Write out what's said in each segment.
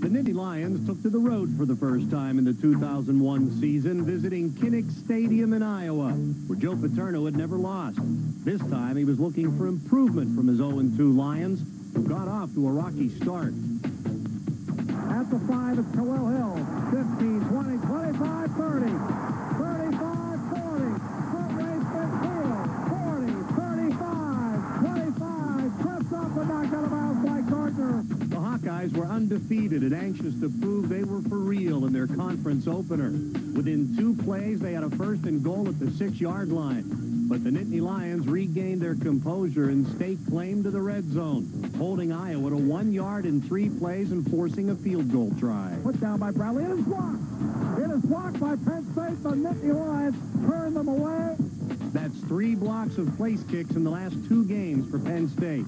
The Nittany Lions took to the road for the first time in the 2001 season, visiting Kinnick Stadium in Iowa, where Joe Paterno had never lost. This time, he was looking for improvement from his 0-2 Lions, who got off to a rocky start. At the 5, it's Khalil Hill. 15, 20, 25, 30, 35, 40. Front race midfield. 40, 35, 25. Trips up and knocked out of bounds by Gardner. The Hawkeyes were undefeated and anxious to prove they were for real in their conference opener. Within 2 plays, they had a first and goal at the 6-yard line. But the Nittany Lions regained their composure and staked claim to the red zone, holding Iowa to 1 yard in 3 plays and forcing a field goal try. Put down by Bradley. It is blocked. It is blocked by Penn State. The Nittany Lions turn them away. That's 3 blocks of place kicks in the last 2 games for Penn State.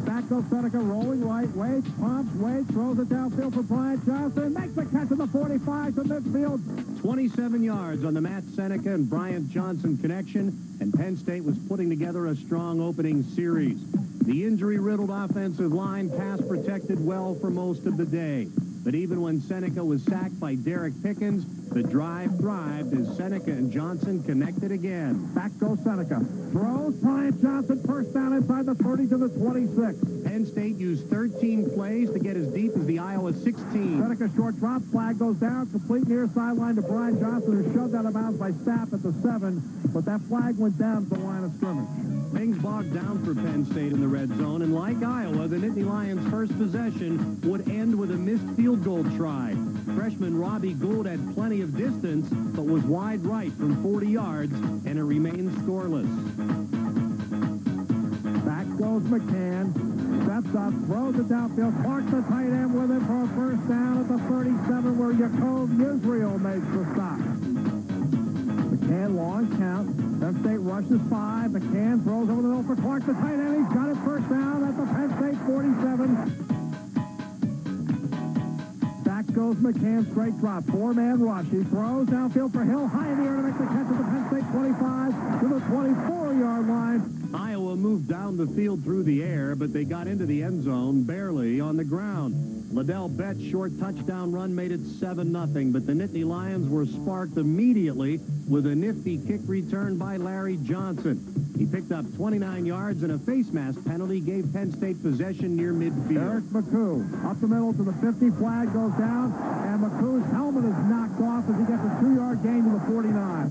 Back goes Seneca, rolling right. Wade pumps. Wade throws it downfield for Brian Johnson. Makes the catch at the 45 to midfield. 27 yards on the Matt Seneca and Bryant Johnson connection, and Penn State was putting together a strong opening series. The injury-riddled offensive line pass protected well for most of the day. But even when Seneca was sacked by Derek Pickens, the drive thrived as Seneca and Johnson connected again. Back goes Seneca. Throws. Bryant Johnson first down inside the 30 to the 26. Penn State used 13 plays to get as deep as the Iowa 16. Seneca short drop. Flag goes down. Complete near sideline to Brian Johnson, who shoved out of bounds by Stapp at the 7. But that flag went down to the line of scrimmage. Things bogged down for Penn State in the red zone, and like Iowa, the Nittany Lions' first possession would end with a missed field goal try. Freshman Robbie Gould had plenty of distance, but was wide right from 40 yards, and it remained scoreless. Back goes McCann. Steps up, throws it downfield. Clark, the tight end, with it for a first down at the 37, where Yaakov Israel makes the stop. McCann, long count. Penn State rushes 5. McCann throws over the middle for Clark, the tight end. He's got it first down at the Penn State 47. Back goes McCann, straight drop. 4-man rush. He throws downfield for Hill, high in the air to make the catch at the Penn State 25 to the 24-yard line. Iowa moved down the field through the air, but they got into the end zone barely on the ground. Liddell Bett's short touchdown run made it 7-0, but the Nittany Lions were sparked immediately with a nifty kick return by Larry Johnson. He picked up 29 yards, and a face mask penalty gave Penn State possession near midfield. Eric McCoo up the middle to the 50. Flag goes down, and McCoo's helmet is knocked off as he gets a 2-yard gain to the 49.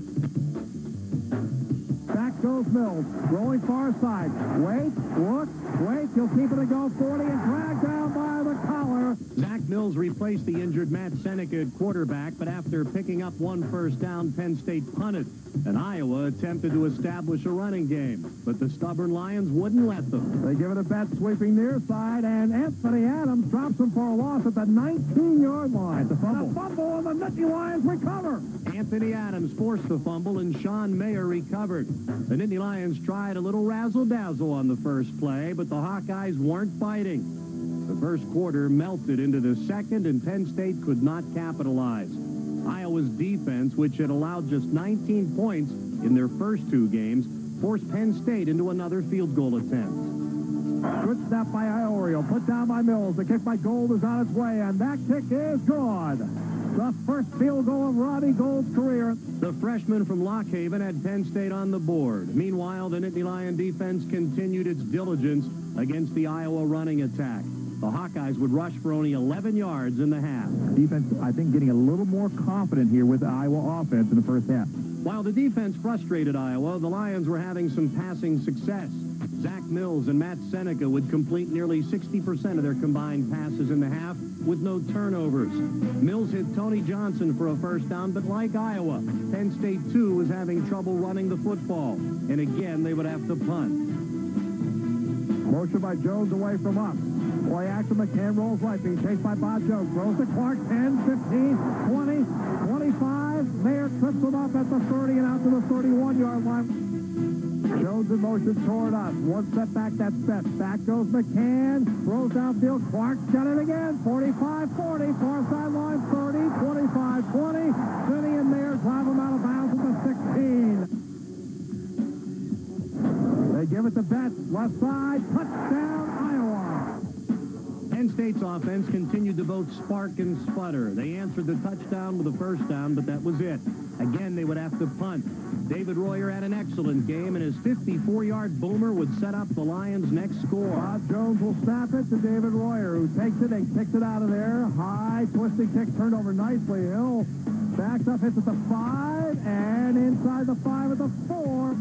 Back goes Mills, rolling far side. Wait, look, wait, he'll keep it and go 40 and dragged down by the collar. Zach Mills replaced the injured Matt Seneca at quarterback, but after picking up 1 first down, Penn State punted, and Iowa attempted to establish a running game, but the stubborn Lions wouldn't let them. They give it a bet sweeping near side, and Anthony Adams drops him for a loss at the 19-yard line. The fumble, and the Nittany Lions recover. Anthony Adams forced the fumble, and Sean Mayer recovered. The Nittany Lions tried a little razzle-dazzle on the first play, but the Hawkeyes weren't biting. The first quarter melted into the second, and Penn State could not capitalize. Iowa's defense, which had allowed just 19 points in their first 2 games, forced Penn State into another field goal attempt. Good snap by Iorio, put down by Mills. The kick by Gould is on its way, and that kick is good. The first field goal of Robbie Gould's career. The freshman from Lock Haven had Penn State on the board. Meanwhile, the Nittany Lion defense continued its diligence against the Iowa running attack. The Hawkeyes would rush for only 11 yards in the half. Defense, I think, getting a little more confident here with the Iowa offense in the first half. While the defense frustrated Iowa, the Lions were having some passing success. Zach Mills and Matt Seneca would complete nearly 60% of their combined passes in the half with no turnovers. Mills hit Tony Johnson for a first down, but like Iowa, Penn State, too, was having trouble running the football. And again, they would have to punt. Motion by Jones away from us. Play action, McCann rolls right, being chased by Bob Jones. Throws to Clark, 10, 15, 20, 25. Mayer trips him up at the 30 and out to the 31-yard line. Jones in motion toward us. One step back, that's set. Back goes McCann. Throws downfield. Clark's got it again. 45-40. Far sideline, 30, 25-20. Finney and Mayer drive him out of bounds at the 16. They give it to Betts. Left side. Touchdown, Iowa. Penn Penn State's offense continued to both spark and sputter. They answered the touchdown with a first down, but that was it. Again, they would have to punt. David Royer had an excellent game, and his 54-yard boomer would set up the Lions' next score. Rod Jones will snap it to David Royer, who takes it and kicks it out of there. High, twisting kick turned over nicely. Hill backs up, hits at the 5, and inside the 5 at the 4.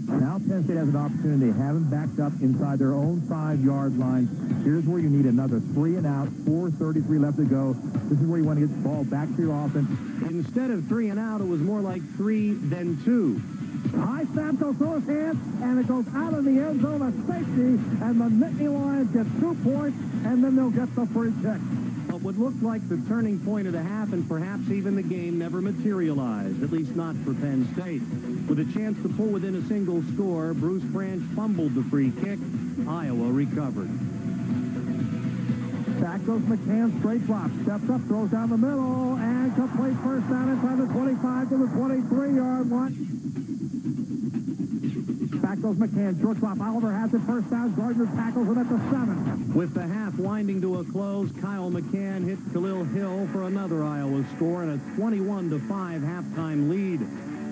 Now Penn State has an opportunity. They haven't backed up inside their own 5-yard line. Here's where you need another 3 and out, 4:33 left to go. This is where you want to get the ball back to your offense. Instead of 3 and out, it was more like 3, then 2. High snap goes through his hands, and it goes out of the end zone, a safety, and the Nittany Lions get 2 points, and then they'll get the free kick. But what looked like the turning point of the half and perhaps even the game never materialized, at least not for Penn State. With a chance to pull within a single score, Bruce Branch fumbled the free kick. Iowa recovered. Back goes McCann, straight drop, steps up, throws down the middle, and complete first down inside the 25 to the 23-yard line. Back goes McCann, short drop. Oliver has it, first down. Gardner tackles him at the 7. With the half winding to a close, Kyle McCann hit Khalil Hill for another Iowa score and a 21-5 halftime lead.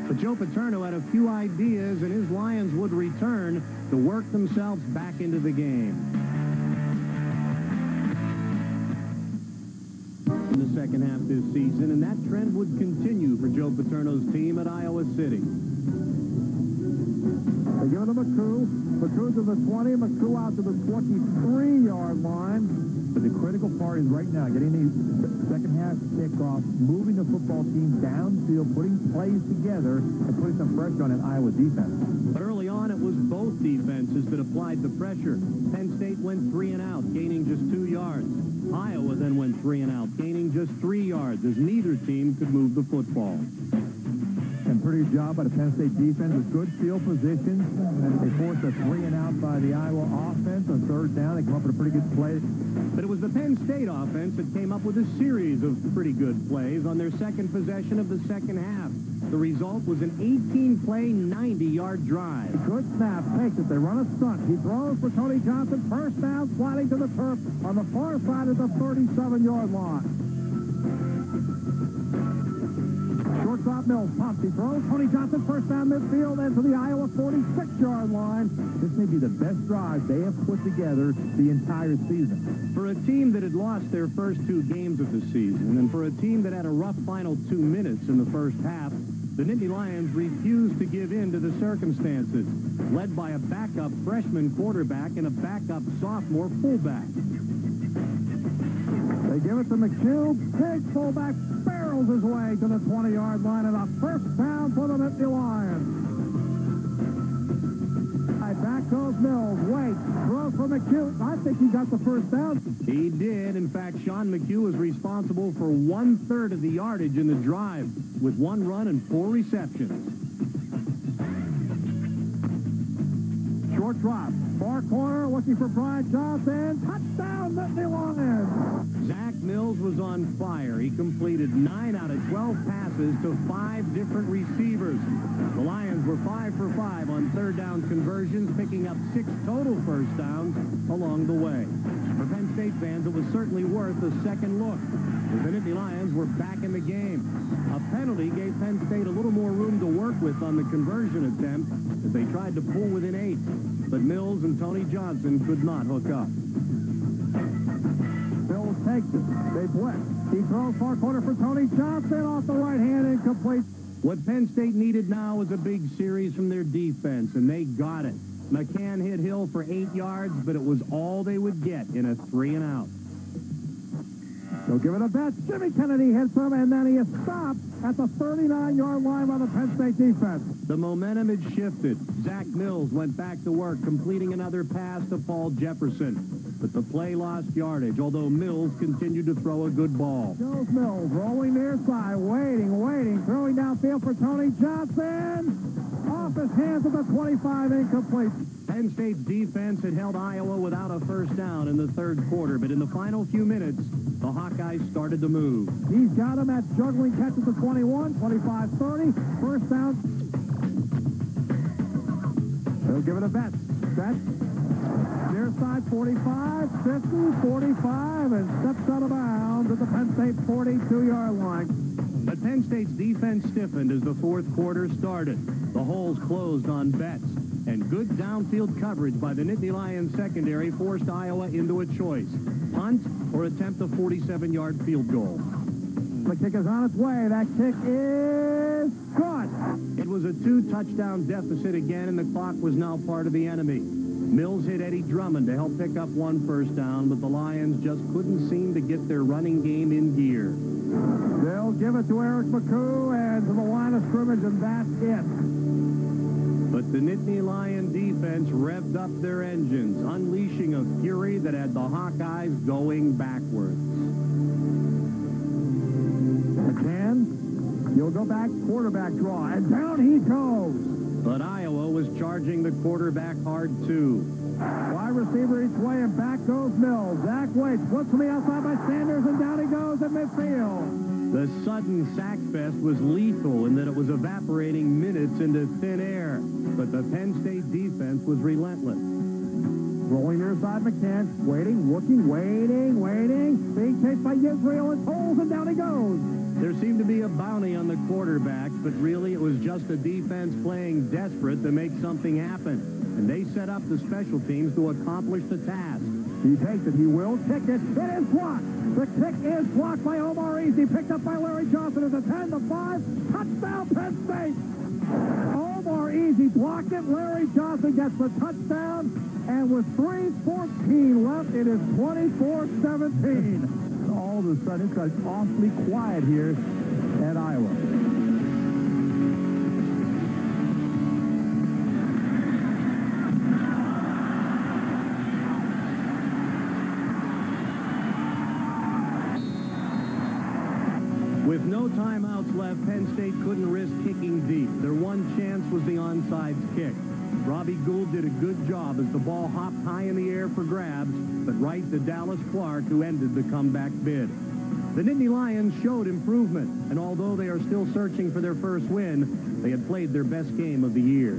But Joe Paterno had a few ideas, and his Lions would return to work themselves back into the game. In the second half this season, and that trend would continue for Joe Paterno's team at Iowa City. They give it to McCoo. McCoo to the 20. McCoo out to the 23-yard line. But the critical part is right now getting the second half kickoff, moving the football team downfield, putting plays together, and putting some pressure on an Iowa defense. But early on, it was both defenses that applied the pressure. Penn State went 3 and out, gaining just 2 yards. Iowa then went 3 and out, gaining just 3 yards, as neither team could move the football. And pretty good job by the Penn State defense with good field position. They forced a 3 and out by the Iowa offense on third down. They come up with a pretty good play. But it was the Penn State offense that came up with a series of pretty good plays on their second possession of the second half. The result was an 18-play, 90-yard drive. Good snap, takes it. They run a stunt. He throws for Tony Johnson. First down, sliding to the turf on the far side of the 37-yard line. Shortstop Mills pumps. He throws. Tony Johnson first down midfield and to the Iowa 46-yard line. This may be the best drive they have put together the entire season. For a team that had lost their first 2 games of the season, and for a team that had a rough final 2 minutes in the first half, the Nittany Lions refused to give in to the circumstances, led by a backup freshman quarterback and a backup sophomore fullback. They give it to McHugh. Big fullback barrels his way to the 20-yard line, and a first down for the Nittany Lions. Back goes Mills. Wait. Throws for McHugh. I think he got the first down. He did. In fact, Sean McHugh was responsible for 1/3 of the yardage in the drive with 1 run and 4 receptions. Short drop. Far corner, looking for Brian Johnson. Touchdown, Nittany Lions. Zach Mills was on fire. He completed 9 out of 12 passes to 5 different receivers. The Lions were 5 for 5 on third down conversions, picking up 6 total first downs along the way. For Penn State fans, it was certainly worth a second look. The Nittany Lions were back in the game. A penalty gave Penn State a little more room to work with on the conversion attempt as they tried to pull within 8. But Mills and Tony Johnson could not hook up. Mills takes it. They blitz. He throws far corner for Tony Johnson off the right hand, incomplete. What Penn State needed now was a big series from their defense, and they got it. McCann hit Hill for 8 yards, but it was all they would get in a 3 and out. They'll give it a bet. Jimmy Kennedy hits him, and then he is stopped at the 39-yard line by the Penn State defense. The momentum had shifted. Zach Mills went back to work, completing another pass to Paul Jefferson. But the play lost yardage, although Mills continued to throw a good ball. Jones Mills rolling near side, waiting, throwing downfield for Tony Johnson. Off his hands at the 25, incomplete. Penn State's defense had held Iowa without a first down in the third quarter, but in the final few minutes, the Hawkeyes started to move. He's got him at juggling catch at the 21, 25, 30. First down. They'll give it a bet. Set. Near side, 45, 50, 45, and steps out of bounds at the Penn State 42-yard line. But Penn State's defense stiffened as the fourth quarter started. The holes closed on Betts, and good downfield coverage by the Nittany Lions secondary forced Iowa into a choice: punt or attempt a 47-yard field goal. The kick is on its way. That kick is good. It was a 2-touchdown deficit again, and the clock was now part of the enemy. Mills hit Eddie Drummond to help pick up one first down, but the Lions just couldn't seem to get their running game in gear. They'll give it to Eric McCoo and to the line of scrimmage, and that's it. But the Nittany Lion defense revved up their engines, unleashing a fury that had the Hawkeyes going backwards. McCann, you'll go back, quarterback draw, and down he goes. But Iowa was charging the quarterback hard, too. Wide receiver each way, and back goes Mills. Zach waits, flips from the outside by Sanders, and down he goes at midfield. The sudden sack fest was lethal in that it was evaporating minutes into thin air. But the Penn State defense was relentless. Rolling near side, McCann, waiting, looking, waiting, being chased by Israel and Toles, and down he goes. There seemed to be a bounty on the quarterbacks, but really it was just a defense playing desperate to make something happen. And they set up the special teams to accomplish the task. He takes it, he will kick it. It is blocked. The kick is blocked by Omar Easy, picked up by Larry Johnson at the 10, the 5, touchdown Penn State. Omar Easy blocked it. Larry Johnson gets the touchdown, and with 3:14 left, it is 24-17. All of a sudden, it's got awfully quiet here at Iowa. With no timeouts left, Penn State couldn't risk kicking deep. Their one chance was the onside kick. Robbie Gould did a good job as the ball hopped high in the air for grabs, but right to Dallas Clark, who ended the comeback bid. The Nittany Lions showed improvement, and although they are still searching for their first win, they had played their best game of the year.